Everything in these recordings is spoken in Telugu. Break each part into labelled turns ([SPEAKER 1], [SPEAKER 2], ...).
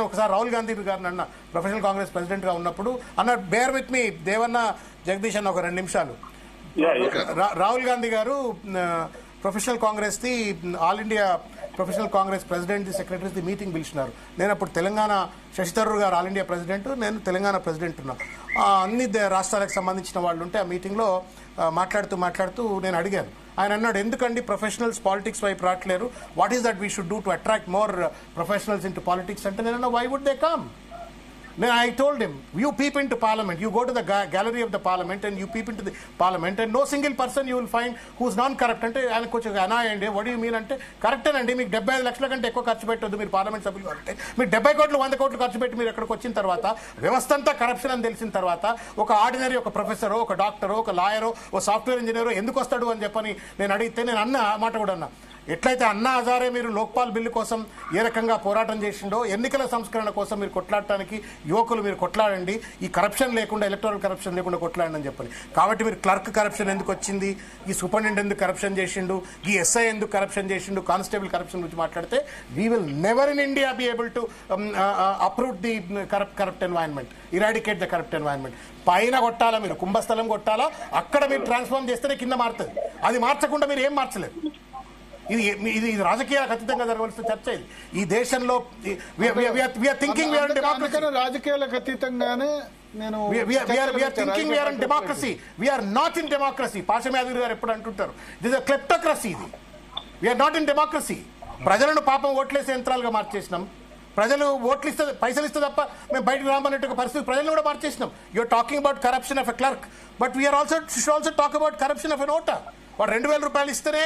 [SPEAKER 1] ఒకసారి రాహుల్ గాంధీ గారిని అన్న, ప్రొఫెషనల్ కాంగ్రెస్ ప్రెసిడెంట్ గా ఉన్నప్పుడు అన్న, bear with me Devanna Jagadish అన్న ఒక 2 నిమిషాలు. రాహుల్ గాంధీ గారు professional Congress the all India professional Congress president the secretaries the meeting పిలిచినారు. నేను అప్పుడు తెలంగాణ, శశి థరూర్ గారు ఆల్ ఇండియా ప్రెసిడెంట్, నేను తెలంగాణ ప్రెసిడెంట్ ఉన్నా. అన్ని రాష్ట్రాలకు సంబంధించిన వాళ్ళు ఉంటే ఆ మీటింగ్లో మాట్లాడుతూ నేను అడిగాను. ఆయన అన్నాడు, ఎందుకండి ప్రొఫెషనల్స్ పాలిటిక్స్ వైపు రావట్లేరు, what is that we should do to attract more professionals into politics అంటే, నేను why would they come? I told him, you peep into parliament, you go to the gallery of the parliament and you peep into the parliament and no single person you will find who's non-corrupt. అంటే ఆయన కొంచెం అనాయండి, what do you mean అంటే, కరెక్టేనండి, మీకు 75 లక్షల కంటే ఎక్కువ ఖర్చు పెట్టొద్దు మీరు పార్లమెంట్ సభ్యులు అంటే, మీరు 70 కోట్లు 100 కోట్లు ఖర్చు పెట్టి మీరు ఎక్కడికి వచ్చిన తర్వాత వ్యవస్థ అంతా కరప్షన్ అని తెలిసిన తర్వాత ఒక ఆర్డినరీ, ఒక ప్రొఫెసరో, ఒక డాక్టరో, ఒక లాయరో, ఒక సాఫ్ట్వేర్ ఇంజనీరో ఎందుకు వస్తాడు అని చెప్పని నేను అడిగితే, నేను అన్న మాట కూడా అన్నా, ఎట్లయితే అన్నా హజారే మీరు లోక్పాల్ బిల్లు కోసం ఏ రకంగా పోరాటం చేసిండో, ఎన్నికల సంస్కరణ కోసం మీరు కొట్లాడటానికి యువకులు మీరు కొట్లాడండి, ఈ కరప్షన్ లేకుండా, ఎలక్టోరల్ కరప్షన్ లేకుండా కొట్లాడండి అని చెప్పని. కాబట్టి మీరు క్లర్క్ కరప్షన్ ఎందుకు వచ్చింది, ఈ సూపరింటెండెంట్ ఎందుకు కరప్షన్ చేసిండు, ఈ ఎస్ఐ ఎందుకు కరప్షన్ చేసిండు, కానిస్టేబుల్ కరప్షన్ గురించి మాట్లాడితే, we will never in India be able to approve the corrupt environment, eradicate the corrupt environment. పైన కొట్టాలా మీరు, కుంభస్థలం కొట్టాలా, అక్కడ మీరు ట్రాన్స్ఫార్మ్ చేస్తేనే కింద మారుతుంది. అది మార్చకుండా మీరు ఏం మార్చలేదు. ఇది రాజకీయాలకు అతీతంగా జరగవలసిన చర్చ. ఇది ఈ దేశంలో
[SPEAKER 2] రాజకీయాలకు అతీతంగానే
[SPEAKER 1] democracy, we are not in democracy. పాశమయాదగిరి గారు ఎప్పుడు అంటుంటారు, దిస్ ఇస్ క్లెప్టోక్రసీ. ఇది వీఆర్ నాట్ ఇన్ డెమోక్రసీ. ప్రజలను పాపం ఓట్లేసే యంత్రాలుగా మార్చేసినాం. ప్రజలు ఓట్లు ఇస్తే, పైసలు ఇస్తే తప్ప మేము బయటకు రామన్నట్టు పరిస్థితి ప్రజలను కూడా మార్చేసినాం. You're talking about corruption of a clerk, but we're also talk about corruption of a voter. వాడు 2,000 రూపాయలు ఇస్తేనే,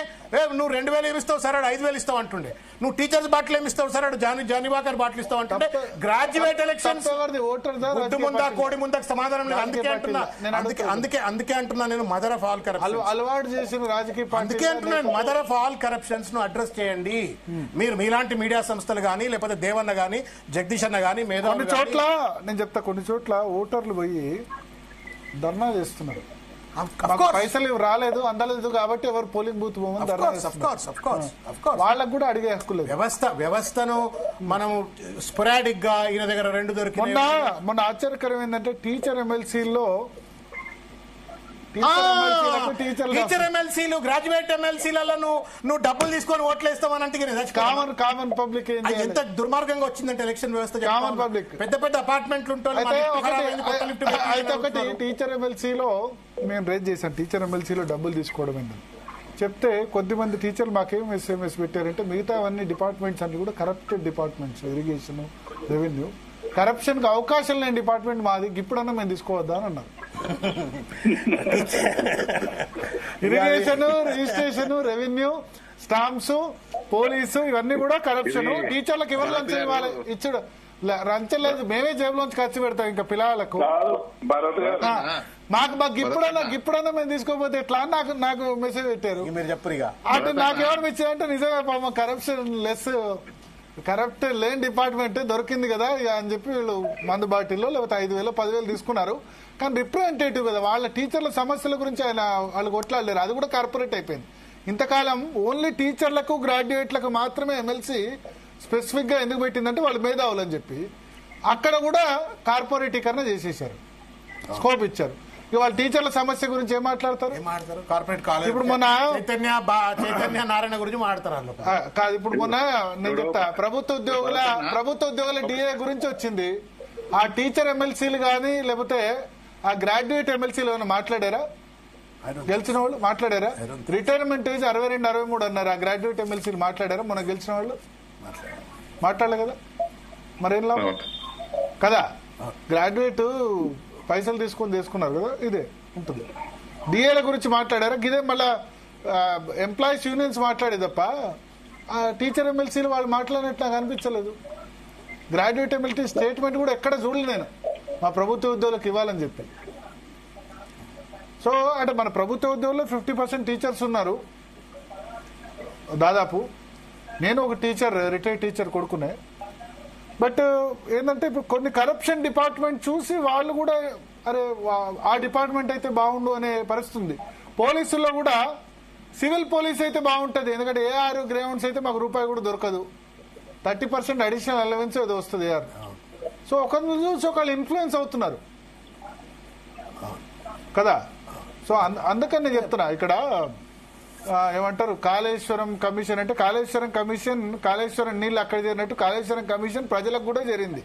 [SPEAKER 1] నువ్వు 2,000 ఏమిస్తావు సార్, 5,000 ఇస్తావు అంటుండే. నువ్వు టీచర్స్ బాటిల్ ఏమిస్తావు సార్, జానివాకర్ బాటిల్ ఇస్తావు అంటుండే. గ్రాడ్యుయేట్ ఎలక్షన్స్ గుడ్డు ముందా కోడి ముందాకు సమాధానం లేదు. అందుకే అంటున్నా నేను, మదర్ ఆఫ్ ఆల్ కరప్షన్
[SPEAKER 2] అలవాటు చేసిన రాజకీయ,
[SPEAKER 1] అందుకే అంటున్నాను, మదర్ ఆఫ్ ఆల్ కరప్షన్స్ ను అడ్రస్ చేయండి. మీరు మీలాంటి మీడియా సంస్థలు కానీ, లేకపోతే దేవన్న కానీ, జగదీష్ అన్న కానీ,
[SPEAKER 2] కొన్ని చోట్ల నేను చెప్తా, కొన్ని చోట్ల ఓటర్లు పోయి ధర్నా చేస్తున్నారు. పైసలు రాలేదు, అందలేదు కాబట్టి ఎవరు పోలింగ్ బూత్ వాళ్ళకు కూడా అడిగే హక్కు లేదు.
[SPEAKER 1] వ్యవస్థను మనం స్పోరాడిక్ గా ఈయన దగ్గర 2 దొరికింది.
[SPEAKER 2] మొన్న ఆశ్చర్యకరం ఏంటంటే, టీచర్ ఎమ్మెల్సీలో
[SPEAKER 1] టీచర్ ఎమ్మెల్సీలు, గ్రాడ్యుయేట్ ఎమ్మెల్సీలలో నువ్వు డబ్బులు తీసుకొని ఓట్లు వేస్తావని అంటే
[SPEAKER 2] కామన్ పబ్లిక్
[SPEAKER 1] ఎంత దుర్మార్గంగా వచ్చిందంటే ఎలక్షన్ వ్యవస్థ.
[SPEAKER 2] కామన్ పబ్లిక్
[SPEAKER 1] పెద్ద పెద్ద అపార్ట్మెంట్లు ఉంటాయి.
[SPEAKER 2] టీచర్ ఎమ్మెల్సీలో మేము రేజ్ చేశాను, టీచర్ ఎమ్మెల్సీలో డబ్బులు తీసుకోవడం ఏంటని చెప్తే, కొద్దిమంది టీచర్లు మాకేం ఎస్ఎంఎస్ పెట్టారంటే, మిగతా అన్ని డిపార్ట్మెంట్స్ అన్ని కూడా corrupted departments, irrigation, revenue, corruption కి అవకాశం లేని డిపార్ట్మెంట్ మాది, ఇప్పుడన్నా మేము తీసుకోవద్దా అని అన్నారు. Irrigation, registration, revenue, stamps, police, ఇవన్నీ కూడా కరప్షన్. టీచర్లకు ఎవరు లంచం ఇవ్వాలి, ఇచ్చుడు లంచం లేదు, మేమే జేబులోంచి ఖర్చు పెడతాం ఇంకా పిల్లలకు. మాకు ఇప్పుడన్నా మేము తీసుకోకపోతే ఎట్లా అని నాకు మెసేజ్ పెట్టారు. అటు నాకు ఎవరు ఇచ్చారంటే, నిజంగా పాపం కరప్షన్ లెస్, కరప్ట్ లేని డిపార్ట్మెంట్ దొరికింది కదా అని చెప్పి వీళ్ళు మందు బాటిల్లో లేకపోతే 5,000 10,000 తీసుకున్నారు. కానీ రిప్రజెంటేటివ్ కదా, వాళ్ళ టీచర్ల సమస్యల గురించి వాళ్ళు కొట్లాడలేరు. అది కూడా కార్పొరేట్ అయిపోయింది. ఇంతకాలం ఓన్లీ టీచర్లకు, గ్రాడ్యుయేట్లకు మాత్రమే ఎమ్మెల్సీ స్పెసిఫిక్ గా ఎందుకు పెట్టిందంటే వాళ్ళు మేధావులు అని చెప్పి, అక్కడ కూడా కార్పొరేటీకరణ చేసేసారు, స్కోప్ ఇచ్చారు. వాళ్ళ టీచర్ల సమస్య గురించి ఏం మాట్లాడతారు? ఇప్పుడు మొన్న
[SPEAKER 1] చైతన్య నారాయణ గురించి మాట్లాడతారు
[SPEAKER 2] కాదు. ఇప్పుడు మొన్న నేను చెప్తా, ప్రభుత్వ ఉద్యోగుల డిఏ గురించి వచ్చింది. ఆ టీచర్ ఎమ్మెల్సీలు కానీ, లేకపోతే ఆ గ్రాడ్యుయేట్ ఎమ్మెల్సీలు ఏమైనా మాట్లాడారా? గెలిచిన వాళ్ళు మాట్లాడారా? రిటైర్మెంట్ ఏజ్ 62, 63 అన్నారు. ఆ గ్రాడ్యుయేట్ ఎమ్మెల్సీలు మాట్లాడారా? మొన్న గెలిచిన వాళ్ళు మాట్లాడలే కదా, మరేం లాభం కదా. గ్రాడ్యుయేట్ పైసలు తీసుకున్నారు కదా, ఇదే ఉంటుంది. డిఏల గురించి మాట్లాడారా? ఇదే మళ్ళా ఎంప్లాయీస్ యూనియన్స్ మాట్లాడే తప్ప ఆ టీచర్ ఎమ్మెల్సీలు వాళ్ళు మాట్లాడినట్టు నాకు అనిపించలేదు. గ్రాడ్యుయేట్ ఎమ్మెల్సీ స్టేట్మెంట్ కూడా ఎక్కడ చూడలేదు నేను, మా ప్రభుత్వ ఉద్యోగులకు ఇవ్వాలని చెప్పి. సో అంటే మన ప్రభుత్వ ఉద్యోగుల్లో 50% టీచర్స్ ఉన్నారు దాదాపు. నేను ఒక టీచర్, రిటైర్డ్ టీచర్ కొడుకునే. బట్ ఏంటంటే, ఇప్పుడు కొన్ని కరప్షన్ డిపార్ట్మెంట్ చూసి వాళ్ళు కూడా అరే ఆ డిపార్ట్మెంట్ అయితే బాగుండు అనే పరిస్థితి ఉంది. పోలీసుల్లో కూడా సివిల్ పోలీస్ అయితే బాగుంటుంది, ఎందుకంటే ఏఆర్ గ్రేవెంట్స్ అయితే మాకు రూపాయి కూడా దొరకదు. 30% అడిషనల్ అలవెన్స్ ఏదో వస్తుంది యార్. సో ఒకరిని చూసి ఒకళ్ళు ఇన్ఫ్లుయెన్స్ అవుతున్నారు కదా. సో అందుకని నేను చెప్తున్నా ఇక్కడ ఏమంటారు కాళేశ్వరం కమిషన్ అంటే కాళేశ్వరం నీళ్ళు అక్కడ చేరినట్టు కాళేశ్వరం కమిషన్ ప్రజలకు కూడా జరిగింది.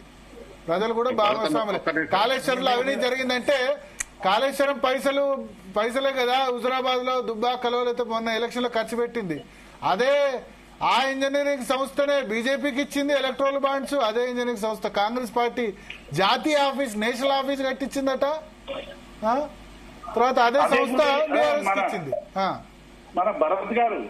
[SPEAKER 2] ప్రజలు కూడా భాగస్వాములు. కాళేశ్వరంలో అవినీతి జరిగిందంటే కాళేశ్వరం పైసలే కదా హుజురాబాద్ లో దుబ్బాకలో లేకపోతే మొన్న ఎలక్షన్ లో ఖర్చు పెట్టింది. అదే ఆ ఇంజనీరింగ్ సంస్థనే బీజేపీకి ఇచ్చింది ఎలక్ట్రల్ బాండ్స్. అదే ఇంజనీరింగ్ సంస్థ కాంగ్రెస్ పార్టీ జాతీయ ఆఫీస్ నేషనల్ ఆఫీస్ కట్టించిందట. తర్వాత అదే సంస్థ బీఆర్ఎస్ ఇచ్చింది.
[SPEAKER 3] మన భరత్ గారు